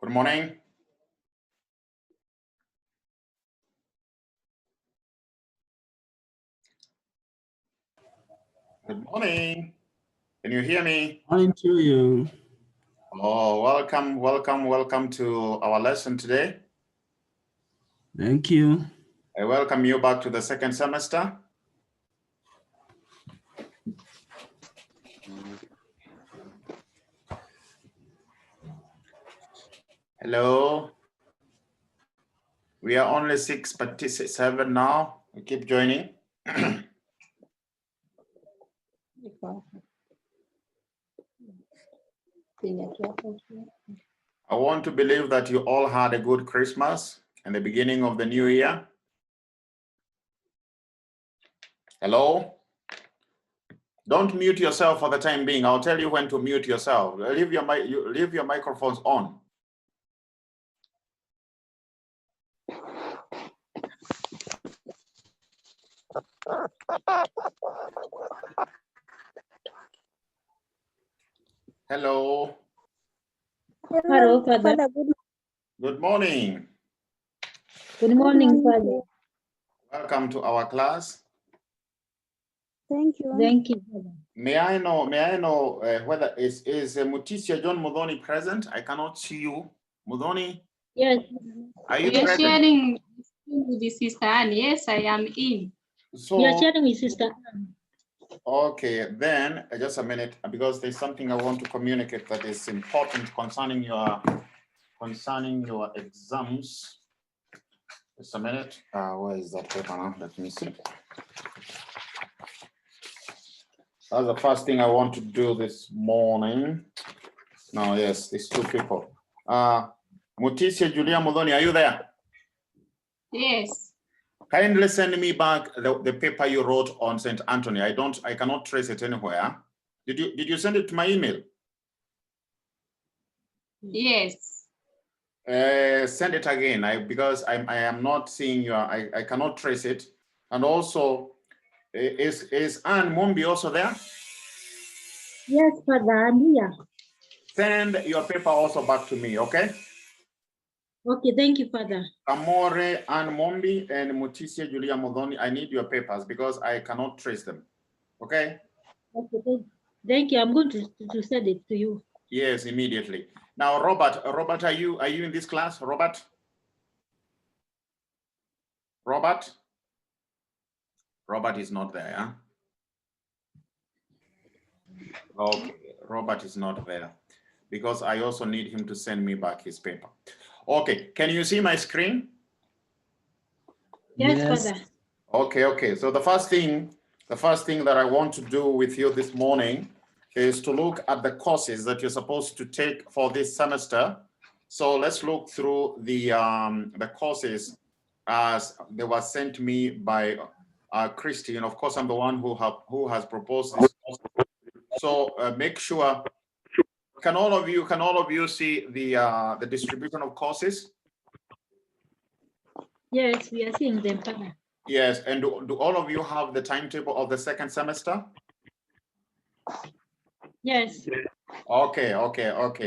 Good morning. Good morning. Can you hear me? Morning to you. Oh, welcome to our lesson today. Thank you. I welcome you back to the second semester. Hello. We are only 6 participants now. We keep joining. I want to believe that you all had a good Christmas and the beginning of the new year. Hello? Don't mute yourself for the time being. I'll tell you when to mute yourself. Leave your microphones on. Hello. Hello, Father. Good morning. Good morning, Father. Welcome to our class. Thank you. Thank you, Father. May I know whether is Muticia John Mudhoni present? I cannot see you. Mudhoni? Yes. Are you We are present? sharing with the sister Anne. Yes, I am in. So, We are sharing with Sister Anne. okay, then just a minute, because there's something I want to communicate that is important concerning your exams. Just a minute. Where is that paper now? Let me see. That's the first thing I want to do this morning. No, yes, these two people. Muticia Julia Mudhoni, are you there? Yes. Kindly send me back the paper you wrote on St. Anthony. I cannot trace it anywhere. Did you send it to my email? Yes. Send it again, because I am not seeing I cannot trace it. And also, is Anne Mumbi also there? Yes, Father, I'm here. Send your paper also back to me, okay? Okay, thank you, Father. Amore, Anne Mombi, and Muticia Julia Mudhoni, I need your papers because I cannot trace them. Okay? Okay, thank you. I'm going to send it to you. Yes, immediately. Now, Robert, are you in this class, Robert? Robert is not there, huh? Okay, Robert is not there because I also need him to send me back his paper. Okay, can you see my screen? Yes, Father. Okay. So the first thing that I want to do with you this morning is to look at the courses that you're supposed to take for this semester. So let's look through the courses as they were sent me by Christy, and of course I'm the one who has proposed this course. So make sure. Can all of you see the distribution of courses? Yes, we are seeing them, Father. Yes, and do all of you have the timetable of the second semester? Yes. Okay.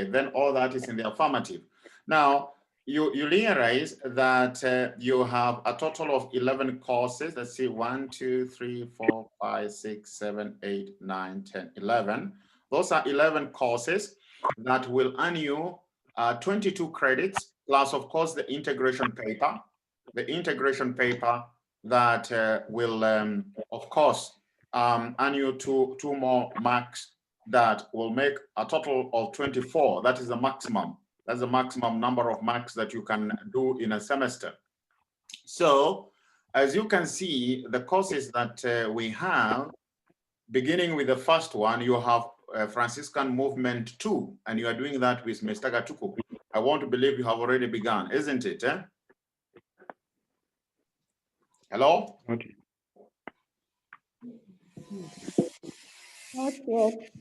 Then all that is in the affirmative. Now, you realize that you have a total of 11 courses. Let's see, 1, 2, 3, 4, 5, 6, 7, 8, 9, 10, 11. Those are 11 courses that will earn you 22 credits, plus, of course, the integration paper. The integration paper that will, of course, earn you two more marks that will make a total of 24. That is the maximum. That's the maximum number of marks that you can do in a semester. So, as you can see, the courses that we have, beginning with the first one, you have Franciscan Movement 2, and you are doing that with Mr. Gatuku. I want to believe you have already begun, isn't it? Hello? Not yet.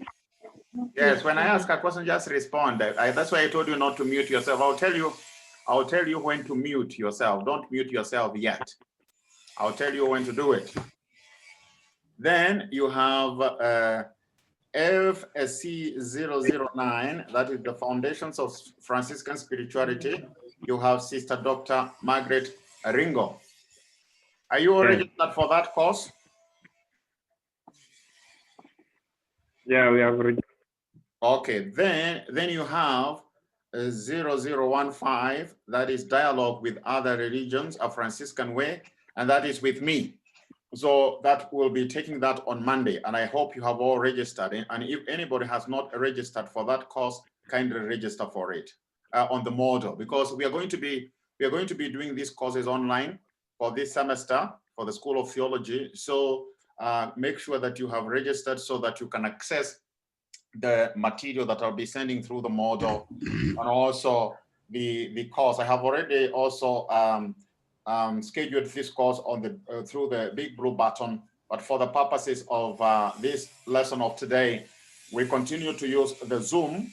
Yes, when I ask a question, just respond. That's why I told you not to mute yourself. I'll tell you when to mute yourself. Don't mute yourself yet. I'll tell you when to do it. Then you have FSC 009, that is the Foundations of Franciscan Spirituality. You have Sister Dr. Margaret Ringo. Are you all registered for that course? Yeah, we have registered. Okay, then you have 0015, that is Dialogue with Other Religions, a Franciscan Way, and that is with me. So that will be taking that on Monday, and I hope you have all registered. And if anybody has not registered for that course, kindly register for it on the model, because we are going to be doing these courses online for this semester for the School of Theology. So make sure that you have registered so that you can access the material that I'll be sending through the model, and also the course. I have already also scheduled this course on the through the big blue button, but for the purposes of this lesson of today, we continue to use the Zoom.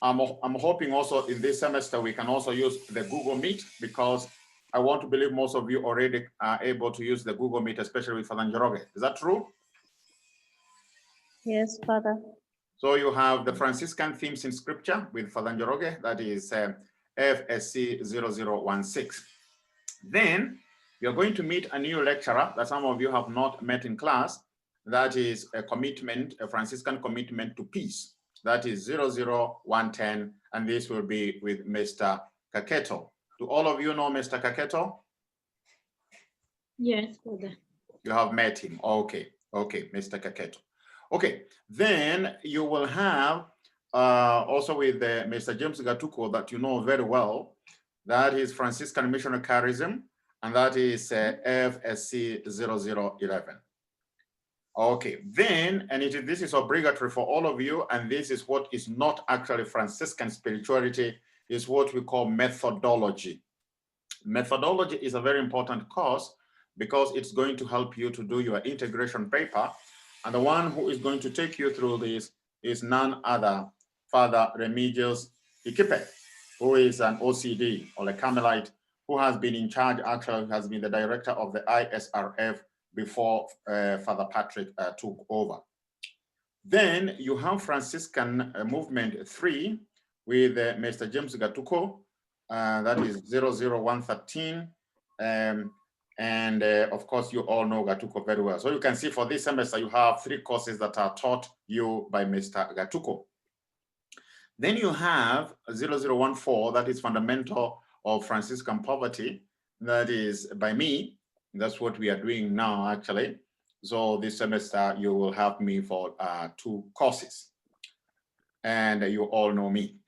I'm hoping also in this semester we can also use the Google Meet, because I want to believe most of you already are able to use the Google Meet, especially with Father Njoroge. Is that true? Yes, Father. So you have the Franciscan themes in scripture with Father Njoroge, that is FSC 0016. Then you're going to meet a new lecturer that some of you have not met in class. That is a commitment, a Franciscan commitment to peace. That is 00110, and this will be with Mr. Kaketo. Do all of you know Mr. Kaketo? Yes, Father. You have met him. Okay, okay, Mr. Kaketo. Okay, then you will have also with Mr. James Gatuko that you know very well. That is Franciscan Missionary Charism, and that is FSC 0011. Okay, then, and this is obligatory for all of you, and this is what is not actually Franciscan spirituality, is what we call methodology. Methodology is a very important course because it's going to help you to do your integration paper. And the one who is going to take you through this is none other Father Remigius Ikipe, who is an OCD or a Carmelite, who has been in charge, actually has been the director of the ISRF before Father Patrick took over. Then you have Franciscan Movement 3 with Mr. James Gatuko, that is 00113. And of course, you all know Gatuko very well. So you can see for this semester, you have 3 courses that are taught you by Mr. Gatuko. Then you have 0014, that is Fundamental of Franciscan Poverty. That is by me. That's what we are doing now, actually. So this semester, you will have me for 2 courses. And you all know me.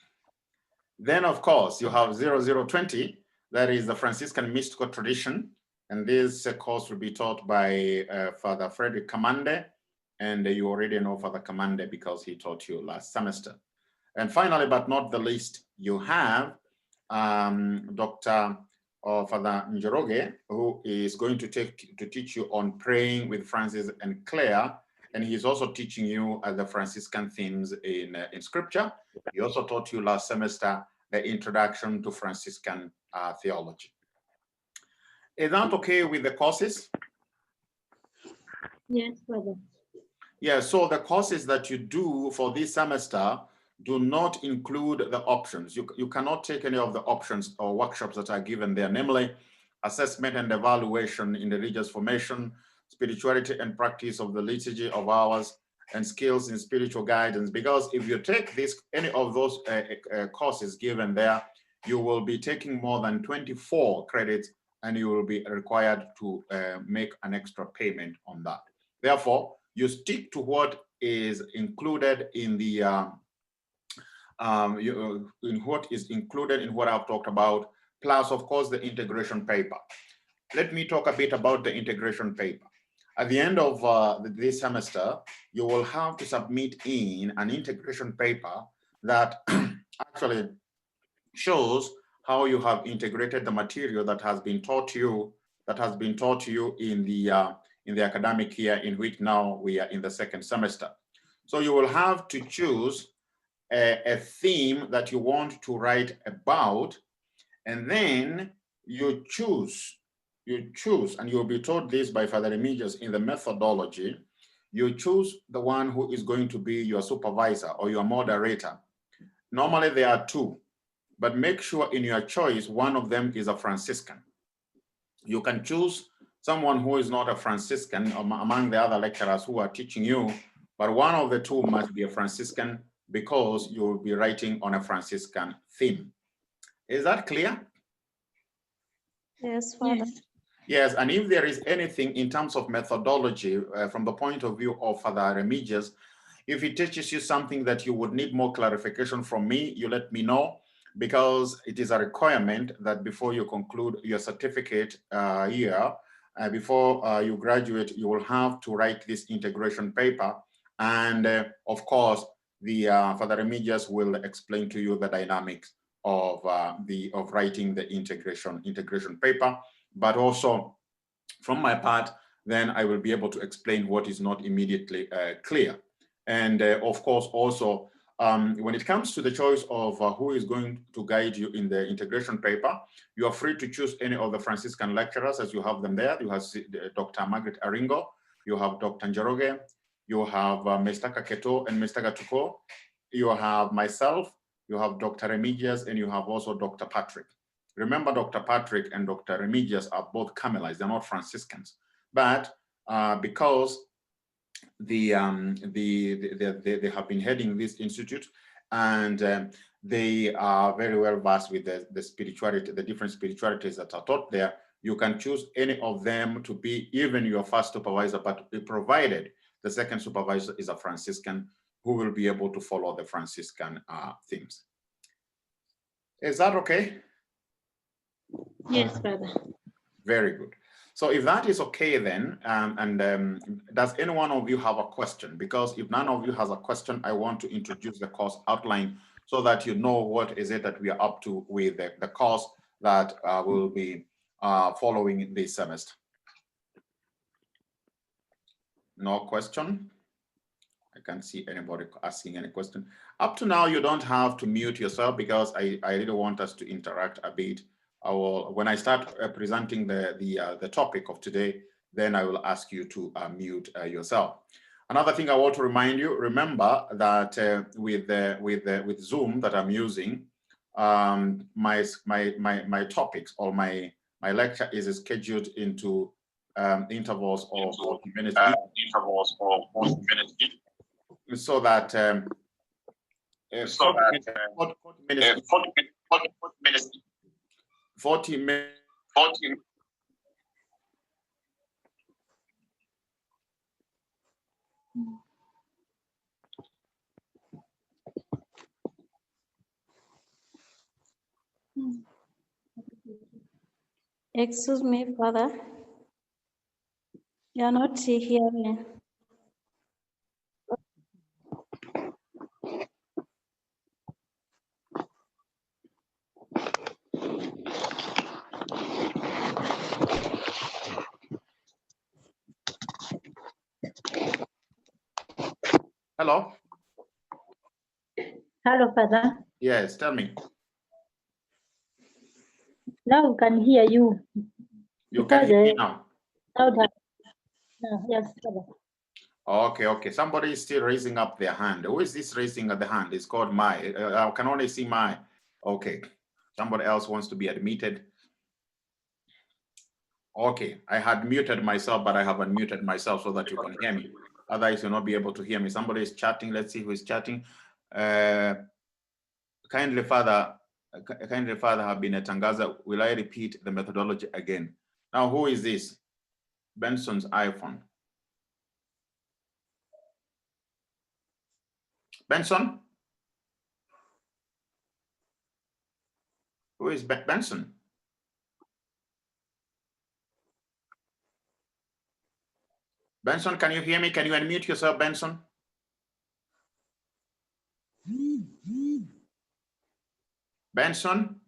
Then, of course, you have 0020, that is the Franciscan Mystical Tradition. And this course will be taught by Father Frederick Kamande. And you already know Father Kamande because he taught you last semester. And finally, but not the least, you have Dr. Father Njoroge, who is going to teach you on praying with Francis and Claire. And he's also teaching you the Franciscan themes in scripture. He also taught you last semester the introduction to Franciscan theology. Is that okay with the courses? Yes, Father. Yeah, so the courses that you do for this semester do not include the options. You cannot take any of the options or workshops that are given there, namely assessment and evaluation in religious formation, spirituality and practice of the liturgy of hours, and skills in spiritual guidance. Because if you take any of those courses given there, you will be taking more than 24 credits, and you will be required to make an extra payment on that. Therefore, you stick to what is included in the in what is included in what I've talked about, plus of course the integration paper. Let me talk a bit about the integration paper. At the end of this semester, you will have to submit in an integration paper that actually shows how you have integrated the material that has been taught to you, in the academic year in which now we are in the 2nd semester. So you will have to choose a theme that you want to write about, and then you choose, and you'll be taught this by Father Remigius in the methodology. you choose the one who is going to be your supervisor or your moderator. Normally there are two, but make sure in your choice, one of them is a Franciscan. You can choose someone who is not a Franciscan among the other lecturers who are teaching you, but one of the two must be a Franciscan because you will be writing on a Franciscan theme. Is that clear? Yes, Father. Yes. Yes, and if there is anything in terms of methodology from the point of view of Father Remigius, if he teaches you something that you would need more clarification from me, you let me know, because it is a requirement that before you conclude your certificate year, before you graduate, you will have to write this integration paper. And of course, the Father Remigius will explain to you the dynamics of writing the integration paper. But also from my part, then I will be able to explain what is not immediately clear. And of course, also, when it comes to the choice of who is going to guide you in the integration paper, you are free to choose any of the Franciscan lecturers as you have them there. You have Dr. Margaret Aringo, you have Dr. Njoroge, you have Mr. Kaketo and Mr. Gatuko, you have myself, you have Dr. Remigius, and you have also Dr. Patrick. Remember, Dr. Patrick and Dr. Remigius are both Carmelites, they're not Franciscans. But because they have been heading this institute, and they are very well versed with the spirituality, the different spiritualities that are taught there, you can choose any of them to be even your first supervisor, but provided the second supervisor is a Franciscan who will be able to follow the Franciscan themes. Is that okay? Yes, Father. Very good. So if that is okay then, does any one of you have a question? Because if none of you has a question, I want to introduce the course outline so that you know what is it that we are up to with the course that will be following this semester. No question? I can't see anybody asking any question. Up to now, you don't have to mute yourself because I really want us to interact a bit. When I start presenting the topic of today, then I will ask you to mute yourself. Another thing I want to remind you, remember that with Zoom that I'm using, my topics or my lecture is scheduled into intervals of 40 minutes. So that 40 minutes. Excuse me, Father. You're not hearing. Hello? Hello, Father. Yes, tell me. Now we can hear you. You can hear me now? Yes, Father. Okay. Somebody is still raising up their hand. Who is this raising the hand? It's called my. I can only see my. Okay. Somebody else wants to be admitted. Okay. I had muted myself, but I have unmuted myself so that you can hear me. Otherwise, you'll not be able to hear me. Somebody is chatting. Let's see who is chatting. Kindly, Father Habine Tangaza, will I repeat the methodology again? Now, who is this? Benson's iPhone. Benson? Who is Benson? Benson, can you hear me? Can you unmute yourself, Benson? Benson?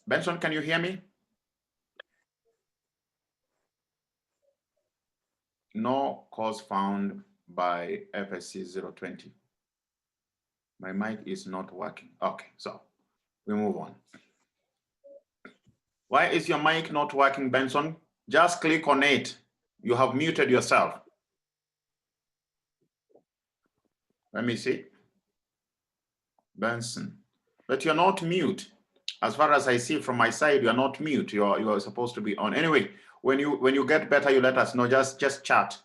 Benson, can you hear me? No cause found by FSC 020. My mic is not working. Okay, so we move on. Why is your mic not working, Benson? Just click on it. You have muted yourself. Let me see. Benson. But you're not mute. As far as I see from my side, you're not mute. You are supposed to be on. Anyway, when you get better, you let us know. Just chat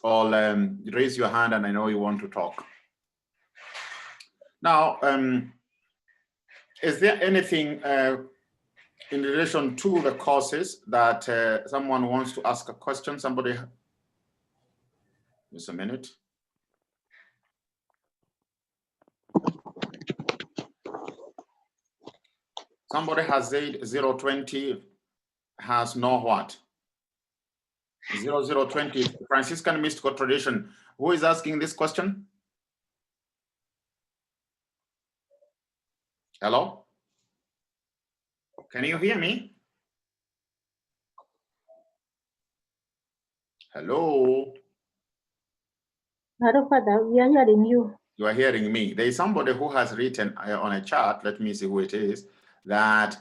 or raise your hand, and I know you want to talk. Now, is there anything in relation to the courses that someone wants to ask a question? Somebody, just a minute. Somebody has said 020 has no what? 0020, Franciscan mystical tradition. Who is asking this question? Hello? Can you hear me? Hello? Hello, Father, we are hearing you. You are hearing me. There is somebody who has written on a chart, let me see who it is, that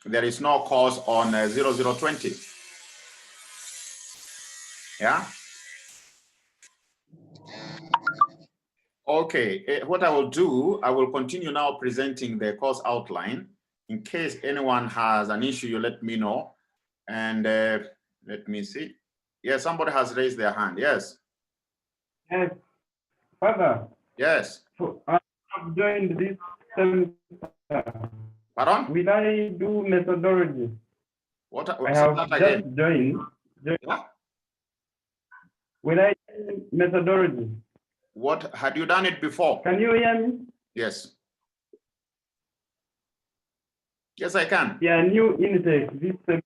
there is no course on 0020. Yeah? Okay, what I will do, I will continue now presenting the course outline. In case anyone has an issue, you let me know. And let me see. Yes, somebody has raised their hand. Yes. Yes, Father. Yes. So I have joined this semester. Pardon? Will I do methodology? What? I Say have that just again. joined. Yeah. Will I do methodology? What had you done it before? Can you hear me? Yes. Yes, I can. Yeah, new intake. This semester.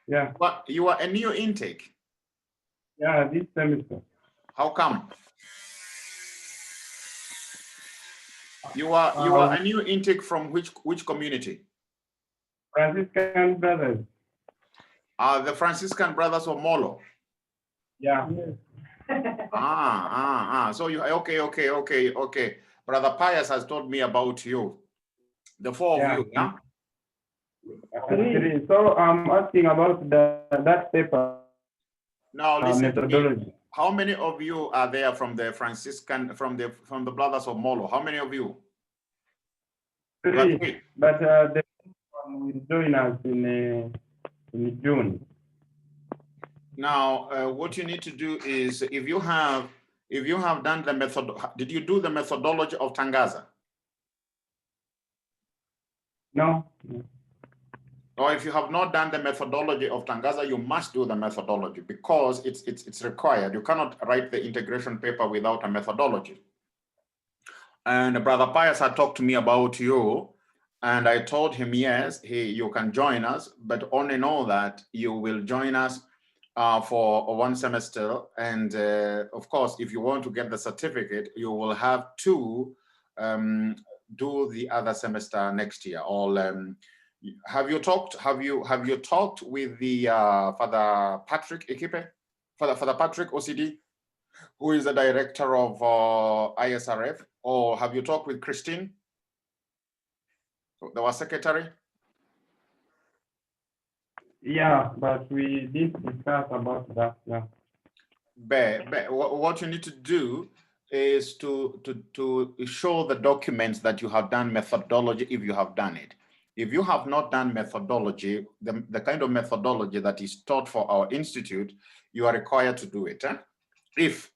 Yeah, But you are a new intake. yeah, this semester. How come? You are a new intake from which community? Franciscan brothers. The Franciscan Brothers of Molo. Yeah. So you okay. Brother Pius has told me about you. The four of you, yeah? So I'm asking about that paper. Now listen to me. Methodology. How many of you are there from the Franciscan, from the Brothers of Molo? How many of you? You are 3. But the one will join us in June. Now, what you need to do is, if you have done the method, did you do the methodology of Tangaza? No. Or if you have not done the methodology of Tangaza, you must do the methodology because it's required. You cannot write the integration paper without a methodology. And Brother Pius had talked to me about you, and I told him, yes, you can join us, but only know that you will join us for 1 semester. And of course, if you want to get the certificate, you will have to do the other semester next year. Have you talked with the Father Patrick Ekipe, Father Patrick OCD, who is the director of ISRF, or have you talked with Christine, our secretary? Yeah, but we did discuss about that. Yeah. But what you need to do is to show the documents that you have done methodology if you have done it. If you have not done methodology, the kind of methodology that is taught for our institute, you are required to do it. If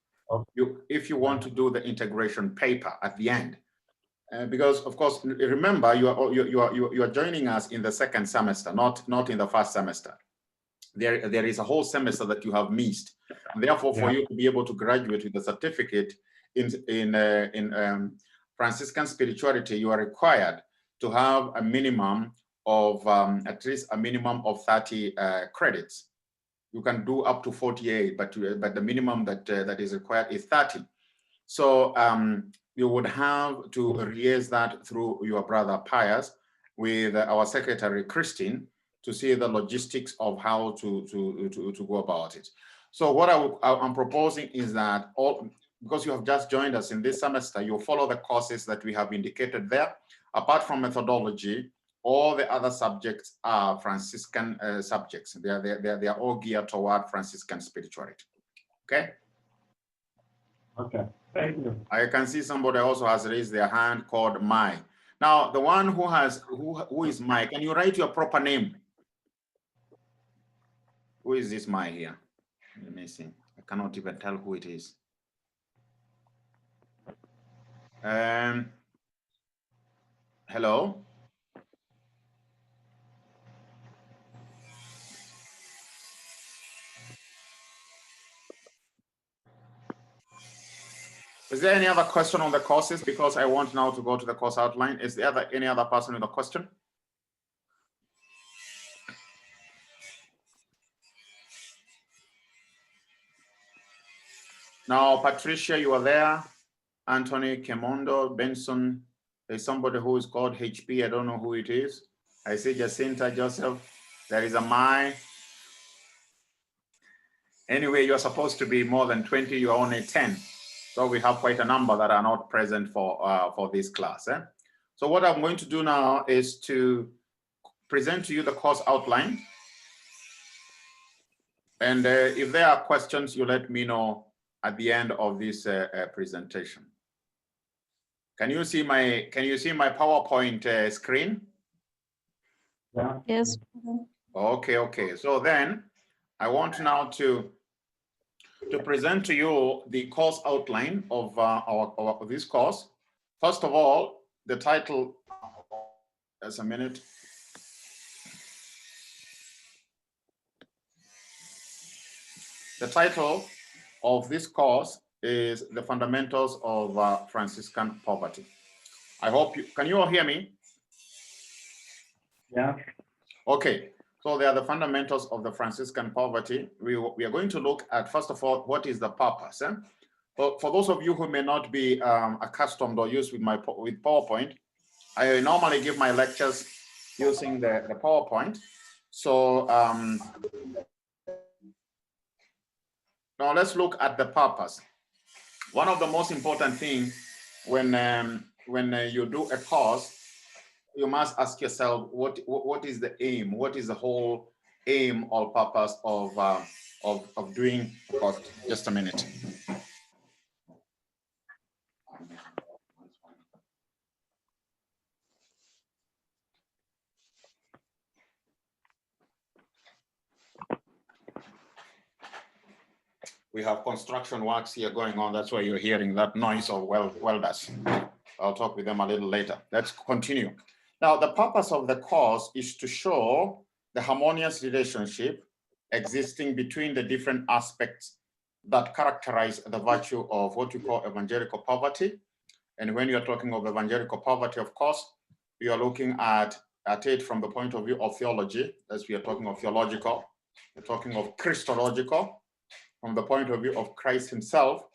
you want to do the integration paper at the end. Because of course, remember you are joining us in the 2nd semester, not in the 1st semester. There is a whole semester that you have missed, and therefore for you to be able to graduate with a certificate in Franciscan spirituality, you are required to have a minimum of at least a minimum of 30 credits. You can do up to 48, but the minimum that is required is 30. So you would have to liaise that through your brother Pius with our secretary Christine to see the logistics of how to go about it. So what I'm proposing is that because you have just joined us in this semester, you'll follow the courses that we have indicated there. Apart from methodology, All the other subjects are Franciscan subjects. They are all geared toward Franciscan spirituality. Okay. Okay. Thank you. I can see somebody also has raised their hand called Mai. Now, the one who is Mai, can you write your proper name? Who is this Mai here? Let me see. I cannot even tell who it is. Hello. Is there any other question on the courses? Because I want now to go to the course outline. Is there any other person with a question? Now, Patricia, you are there. Anthony, Kemondo, Benson. There's somebody who is called HP. I don't know who it is. I see Jacinta, Joseph. There is a Mai. Anyway, you're supposed to be more than 20. You are only 10. So we have quite a number that are not present for this class. So what I'm going to do now is to present to you the course outline. And if there are questions, you let me know at the end of this presentation. Can you see my PowerPoint screen? Yeah. Yes. Okay. So then I want now to present to you the course outline of this course. First of all, the title, just a minute. The title of this course is The Fundamentals of Franciscan Poverty. I hope can you all hear me? Yeah. Okay, so they are the fundamentals of the Franciscan poverty. We are going to look at, first of all, what is the purpose? But for those of you who may not be accustomed or used with PowerPoint, I normally give my lectures using the PowerPoint. So now let's look at the purpose. One of the most important things when you do a course, you must ask yourself, what is the aim? What is the whole aim or purpose of doing a course? Just a minute. We have construction works here going on. That's why you're hearing that noise of welders. I'll talk with them a little later. Let's continue. Now, the purpose of the course is to show the harmonious relationship existing between the different aspects that characterize the virtue of what we call evangelical poverty. And when you're talking of evangelical poverty, of course, we are looking at it from the point of view of theology, as we are talking of theological. We're talking of Christological, from the point of view of Christ himself,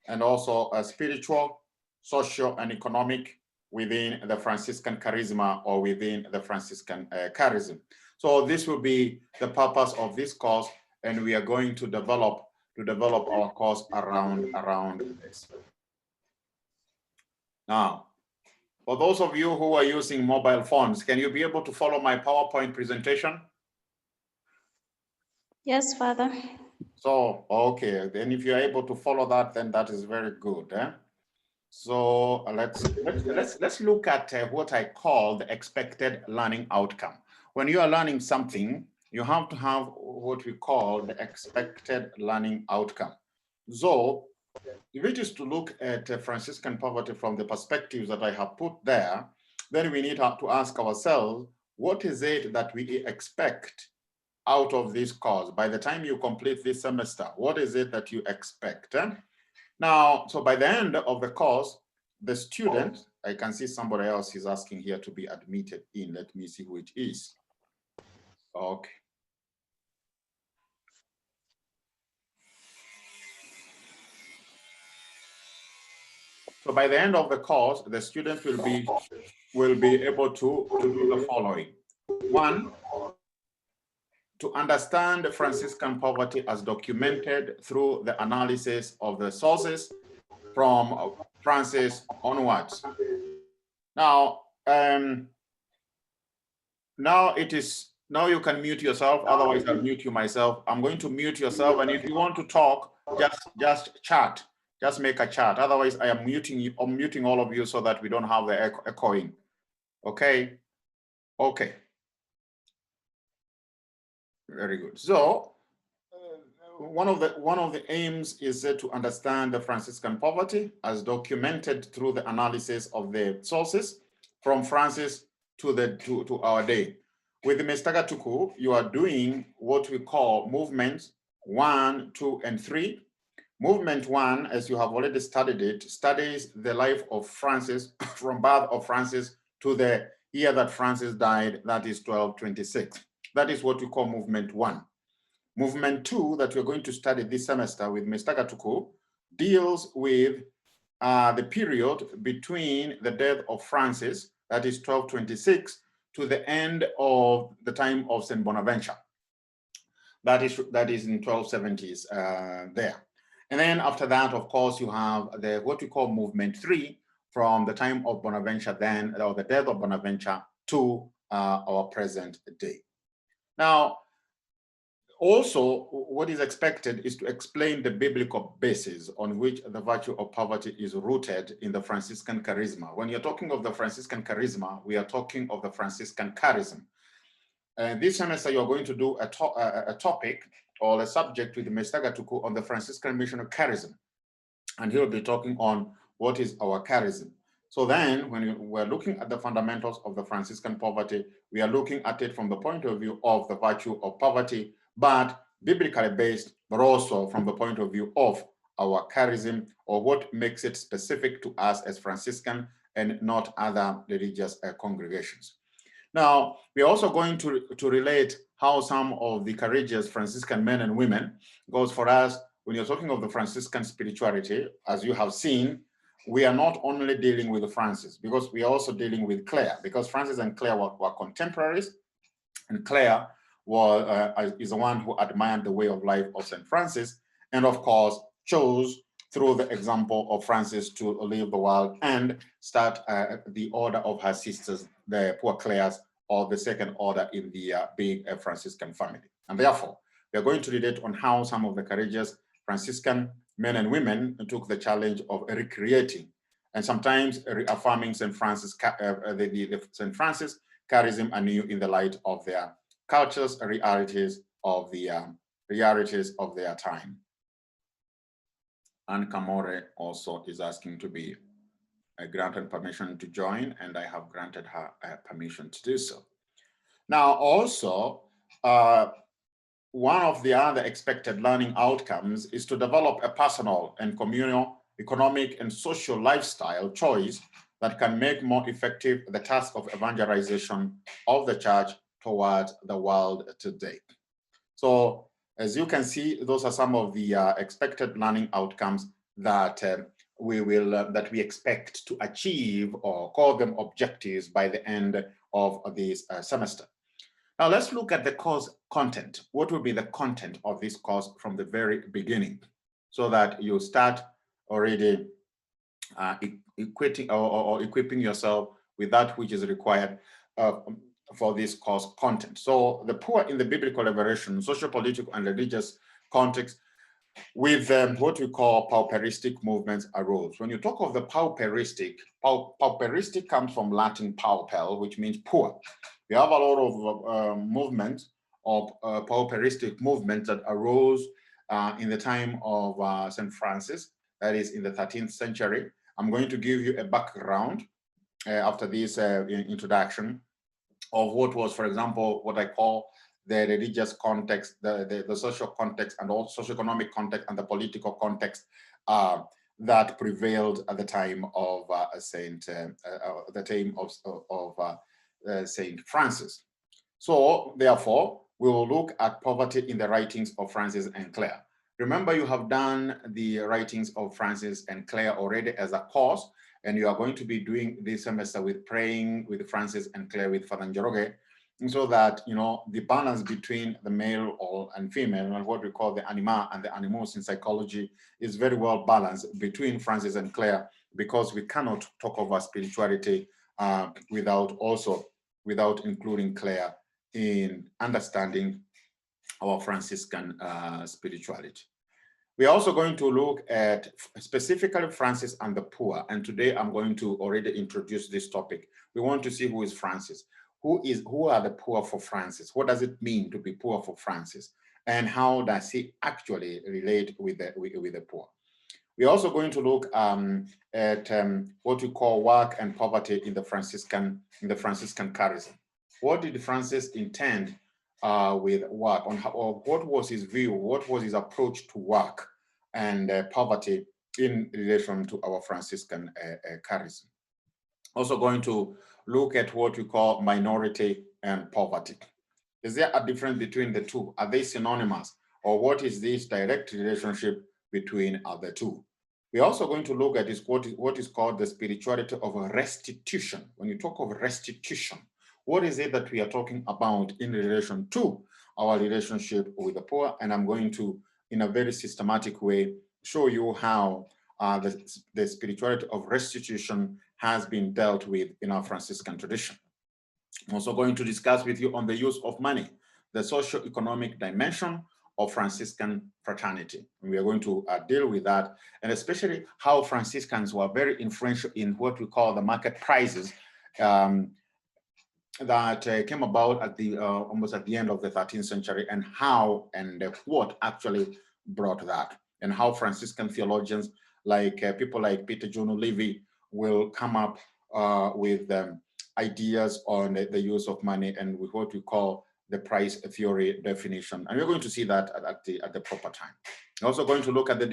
and also spiritual, social, and economic within the Franciscan charisma or within the Franciscan charism. So this will be the purpose of this course, and we are going to develop our course around this. Now, for those of you who are using mobile phones, can you be able to follow my PowerPoint presentation? Yes, Father. So, okay, then if you're able to follow that, then that is very good. So let's look at what I call the expected learning outcome. When you are learning something, you have to have what we call the expected learning outcome. So if it is to look at Franciscan poverty from the perspectives that I have put there, then we need to ask ourselves, what is it that we expect out of this course? By the time you complete this semester, what is it that you expect? Now, so by the end of the course, the student, I can see somebody else is asking here to be admitted in. Let me see who it is. Okay. So by the end of the course, the students will be able to do the following. One, to understand Franciscan poverty as documented through the analysis of the sources from Francis onwards. Now, now you can mute yourself, otherwise I'll mute you myself. I'm going to mute yourself, and if you want to talk, just chat, just make a chat. Otherwise I am muting you, I'm muting all of you so that we don't have the echoing. Okay. Very good. So one of the aims is to understand the Franciscan poverty as documented through the analysis of the sources from Francis to our day. With Mr. Gatuku, you are doing what we call movements 1, 2, and 3. Movement 1, as you have already studied it, studies the life of Francis from birth of Francis to the year that Francis died, that is 1226. That is what we call movement 1. Movement 2 that we're going to study this semester with Mr. Gatuku deals with the period between the death of Francis, that is 1226, to the end of the time of St. Bonaventure. That is in 1270s there. And then after that, of course, you have what we call movement 3, from the time of Bonaventure then, or the death of Bonaventure, to our present day. Now, also, what is expected is to explain the biblical basis on which the virtue of poverty is rooted in the Franciscan charisma. When you're talking of the Franciscan charisma, we are talking of the Franciscan charism. And this semester, you're going to do a topic or a subject with Mr. Gatuku on the Franciscan missionary charism. And he'll be talking on what is our charism. So then, when we're looking at the fundamentals of the Franciscan poverty, we are looking at it from the point of view of the virtue of poverty, but biblically based, but also from the point of view of our charism, or what makes it specific to us as Franciscan and not other religious congregations. Now, we're also going to relate how some of the courageous Franciscan men and women, because for us, when you're talking of the Franciscan spirituality, as you have seen, we are not only dealing with Francis, because we are also dealing with Clare, because Francis and Clare were contemporaries, and Clare is the one who admired the way of life of St. Francis, and of course, chose through the example of Francis to leave the world and start the order of her sisters, the poor Clares, or the second order in the big Franciscan family. And therefore, we are going to relate on how some of the courageous Franciscan men and women took the challenge of recreating and sometimes reaffirming St. Francis, the St. Francis charism anew in the light of their cultures, realities of their time. Anne Camore also is asking to be granted permission to join, and I have granted her permission to do so. Now, also, one of the other expected learning outcomes is to develop a personal and communal, economic, and social lifestyle choice that can make more effective the task of evangelization of the church towards the world today. So, as you can see, those are some of the expected learning outcomes that we expect to achieve, or call them objectives, by the end of this semester. Now let's look at the course content. What will be the content of this course from the very beginning, so that you start already equipping yourself with that which is required for this course content. So the poor in the biblical liberation, social, political, and religious context with what we call pauperistic movements arose. When you talk of the pauperistic comes from Latin pauper, which means poor. We have a lot of movements of pauperistic movements that arose in the time of St. Francis, that is in the 13th century. I'm going to give you a background after this introduction of what was, for example, what I call the religious context, the social context, and also socioeconomic context, and the political context that prevailed at the time of Saint Francis. So, therefore, we will look at poverty in the writings of Francis and Clare. Remember, you have done the writings of Francis and Clare already as a course, and you are going to be doing this semester with praying with Francis and Clare with Father Njoroge, so that, you know, the balance between the male and female, and what we call the anima and the animus in psychology, is very well balanced between Francis and Clare, because we cannot talk about spirituality without also without including Claire in understanding our Franciscan spirituality. We're also going to look at specifically Francis and the poor. And today I'm going to already introduce this topic. We want to see who is Francis. Who are the poor for Francis? What does it mean to be poor for Francis? And how does he actually relate with the poor? We're also going to look at what we call work and poverty in the Franciscan charism. What did Francis intend with work, or what was his view, what was his approach to work and poverty in relation to our Franciscan charism? Also going to look at what we call minority and poverty. Is there a difference between the two? Are they synonymous? Or what is this direct relationship between the two? We're also going to look at what is called the spirituality of restitution. When you talk of restitution, what is it that we are talking about in relation to our relationship with the poor? And I'm going to, in a very systematic way, show you how the spirituality of restitution has been dealt with in our Franciscan tradition. I'm also going to discuss with you on the use of money, the socio-economic dimension of Franciscan fraternity. And we are going to deal with that, and especially how Franciscans were very influential in what we call the market prices that came about at the almost at the end of the 13th century, and how and what actually brought that, and how Franciscan theologians like people like Peter John O'Leary will come up with ideas on the use of money and with what we call the price theory definition. And we're going to see that at the proper time. We're also going to look at the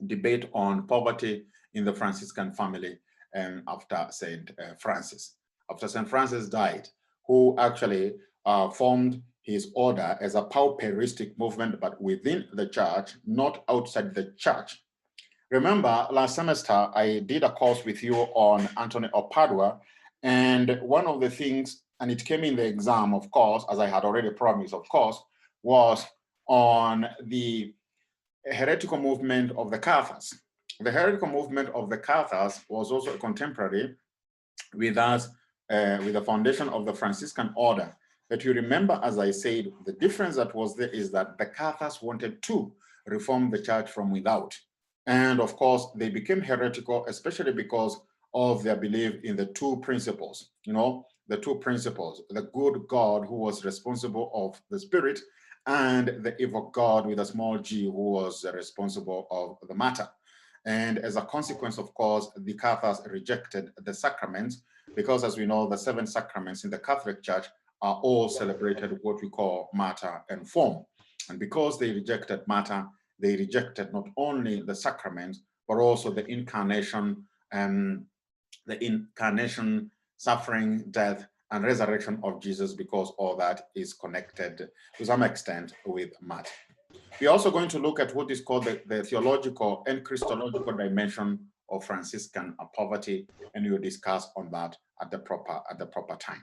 debate on poverty in the Franciscan family after St. Francis. After St. Francis died, who actually formed his order as a pauperistic movement, but within the church, not outside the church. Remember, last semester, I did a course with you on Anthony of Padua, and one of the things, and it came in the exam, of course, as I had already promised, of course, was on the heretical movement of the Cathars. The heretical movement of the Cathars was also contemporary with us, with the foundation of the Franciscan order. But you remember, as I said, the difference that was there is that the Cathars wanted to reform the church from without. And of course, they became heretical, especially because of their belief in the two principles, the two principles, the good God who was responsible of the spirit, and the evil God with a small g who was responsible of the matter. And as a consequence, of course, the Cathars rejected the sacraments, because as we know, the 7 sacraments in the Catholic Church are all celebrated what we call matter and form. And because they rejected matter, they rejected not only the sacraments, but also the incarnation, suffering, death, and resurrection of Jesus, because all that is connected to some extent with matter. We're also going to look at what is called the theological and Christological dimension of Franciscan poverty, and we'll discuss on that at the proper time.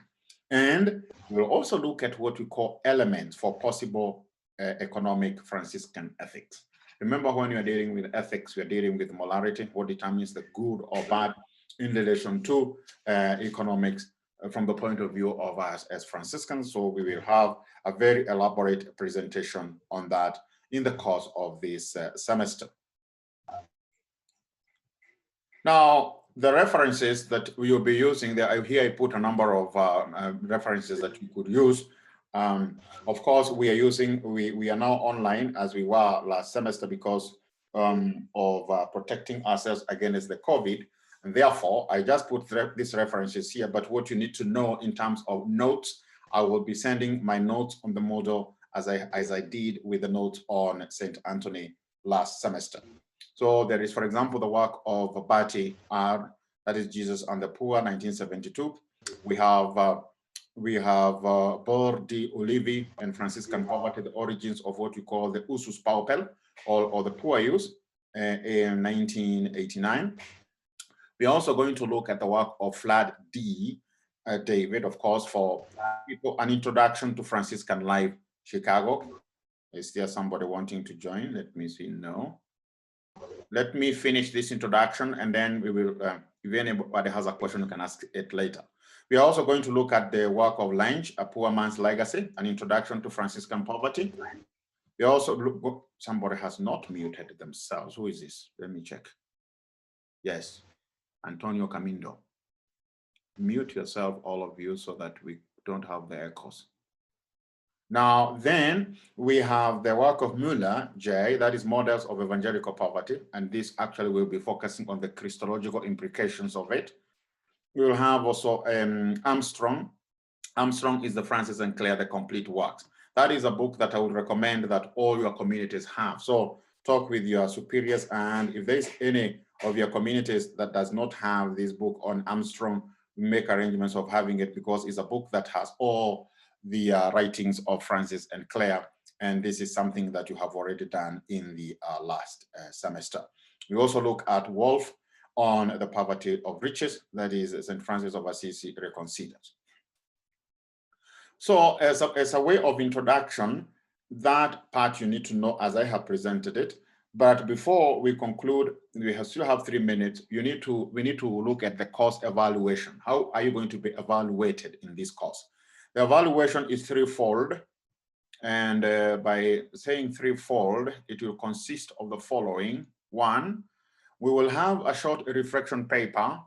And we'll also look at what we call elements for possible economic Franciscan ethics. Remember, when you're dealing with ethics, we're dealing with morality, what determines the good or bad in relation to economics from the point of view of us as Franciscans. So we will have a very elaborate presentation on that in the course of this semester. Now, the references that we will be using, here I put a number of references that you could use. Of course, we are now online as we were last semester because of protecting ourselves against the COVID. And therefore, I just put these references here, but what you need to know in terms of notes, I will be sending my notes on the model as I did with the notes on St. Anthony last semester. So there is, for example, the work of Batty R, that is Jesus and the Poor, 1972. We have Bor D. Olivi and Franciscan Poverty, the origins of what we call the usus paupel, or the poor use, in 1989. We're also going to look at the work of Flood D. David, of course, for people, an introduction to Franciscan life, Chicago. Is there somebody wanting to join? Let me see. No. Let me finish this introduction, and then we will, if anybody has a question, you can ask it later. We are also going to look at the work of Lange, A Poor Man's Legacy, an introduction to Franciscan poverty. We also look, somebody has not muted themselves. Who is this? Let me check. Yes, Antonio Camindo. Mute yourself, all of you, so that we don't have the echoes. Now, then we have the work of Muller, J, that is Models of Evangelical Poverty. And this actually will be focusing on the Christological implications of it. We will have also Armstrong. Armstrong is the Francis and Clare, the Complete Works. That is a book that I would recommend that all your communities have. So talk with your superiors, and if there's any of your communities that does not have this book on Armstrong, make arrangements of having it, because it's a book that has all the writings of Francis and Clare, and this is something that you have already done in the last semester. We also look at Wolf on the poverty of riches, that is St. Francis of Assisi Reconsidered. So as a way of introduction, that part you need to know as I have presented it. But before we conclude, we still have 3 minutes. We need to look at the course evaluation. How are you going to be evaluated in this course? The evaluation is threefold. And by saying threefold, it will consist of the following. One, we will have a short reflection paper,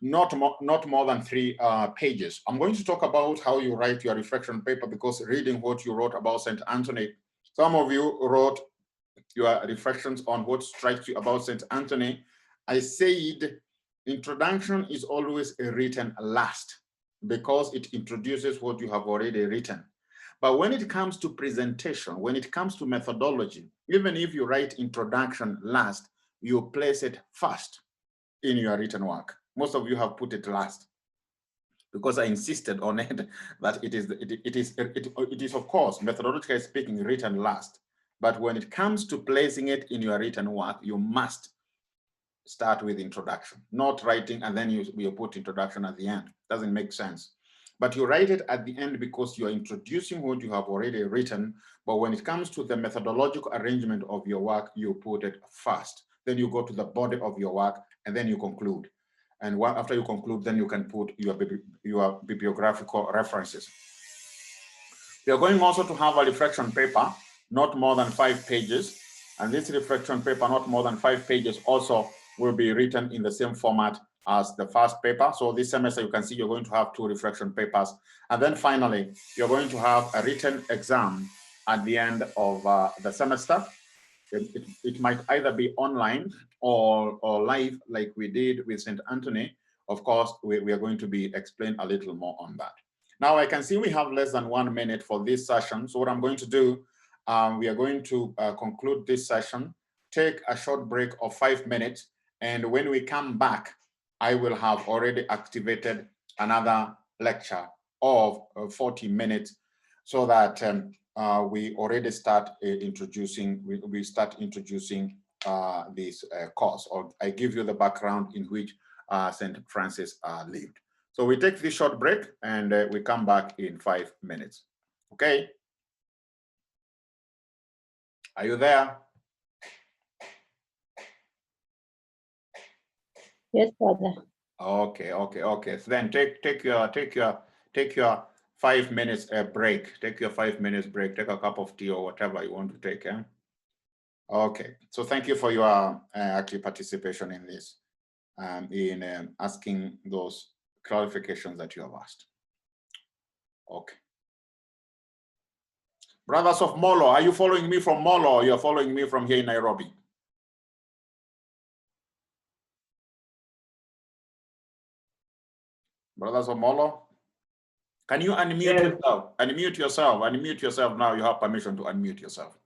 not more than 3 pages. I'm going to talk about how you write your reflection paper, because reading what you wrote about St. Anthony, some of you wrote your reflections on what strikes you about St. Anthony. I said introduction is always written last, because it introduces what you have already written. But when it comes to presentation, when it comes to methodology, even if you write introduction last, you place it first in your written work. Most of you have put it last, because I insisted on it that it is of course, methodologically speaking, written last. But when it comes to placing it in your written work, you must start with introduction, not writing and then you put introduction at the end. Doesn't make sense. But you write it at the end because you're introducing what you have already written. But when it comes to the methodological arrangement of your work, you put it first. Then you go to the body of your work, and then you conclude. And after you conclude, then you can put your bibliographical references. We are going also to have a reflection paper, not more than 5 pages. And this reflection paper, not more than 5 pages, also will be written in the same format as the first paper. So this semester, you can see you're going to have 2 reflection papers. And then finally, you're going to have a written exam at the end of the semester. It might either be online or live, like we did with St. Anthony. Of course, we are going to be explain a little more on that. Now, I can see we have less than 1 minute for this session. So what I'm going to do, we are going to conclude this session, take a short break of 5 minutes. And when we come back, I will have already activated another lecture of 40 minutes, so that we already start introducing this course, or I give you the background in which St. Francis lived. So we take this short break, and we come back in 5 minutes. Okay? Are you there? Yes, Father. Okay. So then take your 5 minutes break. Take your 5 minutes break. Take a cup of tea or whatever you want to take. Eh? Okay. So thank you for your active participation in this, in asking those clarifications that you have asked. Okay. Brothers of Molo, are you following me from Molo, or you're following me from here in Nairobi? Brothers of Molo, can you unmute yourself? Unmute yourself now. You have permission to unmute yourself.